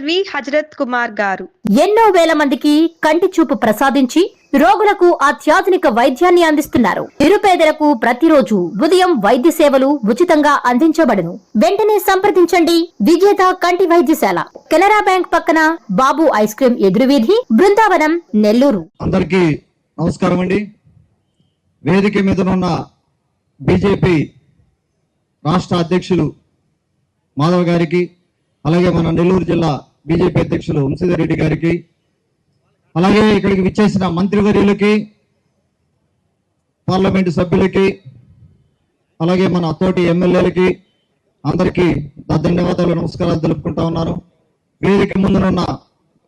LV Hazrat Kumar గారు ఎన్నో వేల మందికి కంటి చూపు ప్రసాదించి రోగులకు అత్యాధునిక వైద్యాన్ని అందిస్తున్నారు. నిరుపేదలకు ప్రతిరోజు ఉదయం వైద్య సేవలు ఉచితంగా అందించబడును. వెంటనే సంప్రదించండి. విజేత కంటి వైద్యశాల, కెనరా బ్యాంక్ పక్కన, బాబు ఐస్ క్రీమ్ ఎదురువీధి, బృందావనం, నెల్లూరు. అందరికీ నమస్కారం అండి. వేదిక మీద ఉన్న బీజేపీ రాష్ట్ర అధ్యక్షులు మాధవ్ గారికి, అలాగే మన నెల్లూరు జిల్లా బీజేపీ అధ్యక్షులు వంశీధర్ రెడ్డి గారికి, అలాగే ఇక్కడికి విచ్చేసిన మంత్రివర్యులకి, పార్లమెంటు సభ్యులకి, అలాగే మన తోటి ఎమ్మెల్యేలకి అందరికీ ధన్యవాదాలు, నమస్కారాలు తెలుపుకుంటా ఉన్నాను. వేదిక ముందునున్న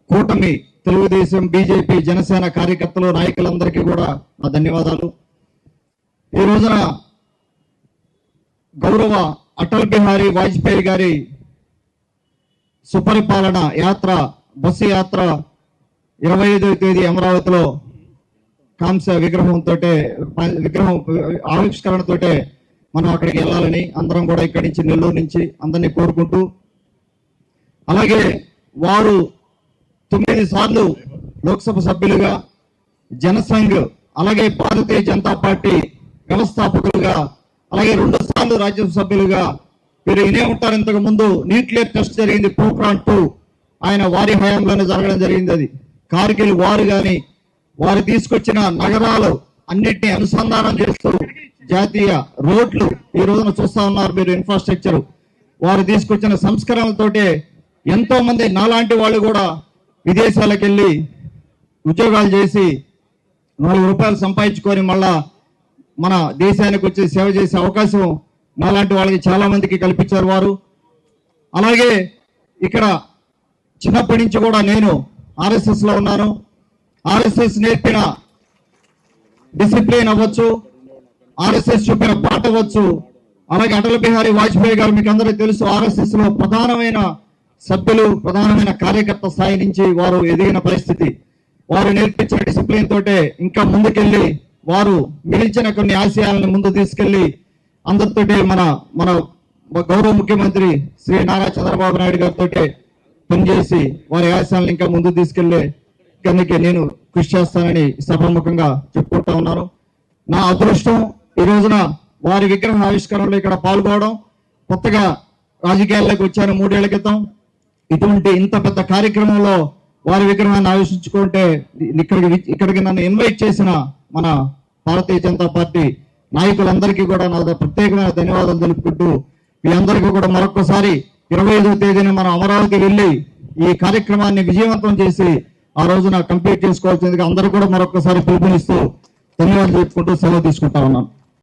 కూటమి తెలుగుదేశం, బీజేపీ, జనసేన కార్యకర్తలు, నాయకులందరికీ కూడా నా ధన్యవాదాలు. ఈ రోజున గౌరవ అటల్ బిహారీ వాజ్పేయి గారి సుపరిపాలన యాత్ర, బస్సు యాత్ర 25వ తేదీ అమరావతిలో కాంస్య విగ్రహం ఆవిష్కరణతోటే మనం అక్కడికి వెళ్ళాలని అందరం కూడా ఇక్కడి నుంచి, నెల్లూరు నుంచి అందరినీ కోరుకుంటూ, అలాగే వారు 9 సార్లు లోక్సభ సభ్యులుగా, జనసంఘ్ అలాగే భారతీయ జనతా పార్టీ వ్యవస్థాపకులుగా, అలాగే 2 సార్లు రాజ్యసభ సభ్యులుగా మీరు ఇనే ఉంటారు. ఇంతకు ముందు న్యూక్లియర్ టెస్ట్ జరిగింది, పోఖ్రాన్ 2, ఆయన వారి హయాంలోనే జరగడం జరిగింది. అది కార్గిల్ వారు కానీ, వారు తీసుకొచ్చిన నగరాలు అన్నిటినీ అనుసంధానం చేస్తూ జాతీయ రోడ్లు ఈ రోజున చూస్తా ఉన్నారు మీరు, ఇన్ఫ్రాస్ట్రక్చర్, వారు తీసుకొచ్చిన సంస్కరణలతోటే ఎంతో మంది నాలాంటి వాళ్ళు కూడా విదేశాలకు వెళ్ళి ఉద్యోగాలు చేసి 4 రూపాయలు సంపాదించుకొని మళ్ళా మన దేశానికి వచ్చి సేవ చేసే అవకాశం నాలాంటి వాళ్ళకి చాలా మందికి కల్పించారు వారు. అలాగే ఇక్కడ చిన్నప్పటి నుంచి కూడా నేను ఆర్ఎస్ఎస్ లో ఉన్నాను. ఆర్ఎస్ఎస్ నేర్పిన డిసిప్లిన్ అవ్వచ్చు, ఆర్ఎస్ఎస్ చూపిన పాట అవ్వచ్చు, అలాగే అటల్ బిహారీ వాజ్పేయి గారు మీకు అందరికీ తెలుసు, ఆర్ఎస్ఎస్ లో ప్రధానమైన సభ్యులు, ప్రధానమైన కార్యకర్త స్థాయి నుంచి వారు ఎదిగిన పరిస్థితి. వారు నేర్పించిన డిసిప్లిన్ తోటే ఇంకా ముందుకెళ్ళి వారు మిగిల్చిన కొన్ని ఆశయాలను ముందు తీసుకెళ్లి అందరితోటి మన గౌరవ ముఖ్యమంత్రి శ్రీ నారా చంద్రబాబు నాయుడు గారితో పనిచేసి వారి ఆశయాలను ఇంకా ముందు తీసుకెళ్లే కనుక నేను కృషి చేస్తానని సభాముఖంగా చెప్పుకుంటా ఉన్నాను. నా అదృష్టం ఈ రోజున వారి విగ్రహ ఆవిష్కరణలో ఇక్కడ పాల్గొనడం. కొత్తగా రాజకీయాల్లోకి వచ్చాను 3 ఏళ్ల క్రితం. ఇటువంటి ఇంత పెద్ద కార్యక్రమంలో వారి విగ్రహాన్ని ఆవిష్కరించుకుంటే ఇక్కడికి నన్ను ఇన్వైట్ చేసిన మన భారతీయ జనతా పార్టీ నాయకులందరికీ కూడా నా ప్రత్యేకమైన ధన్యవాదాలు తెలుపుకుంటూ, మీ అందరికీ కూడా మరొకసారి 25వ తేదీన మనం అమరావతి వెళ్ళి ఈ కార్యక్రమాన్ని విజయవంతం చేసి ఆ రోజున కంప్లీట్ చేసుకోవాల్సిందిగా అందరూ కూడా మరొకసారి పిలుపునిస్తూ ధన్యవాదాలు చెప్పుకుంటూ సెలవు తీసుకుంటా ఉన్నాను.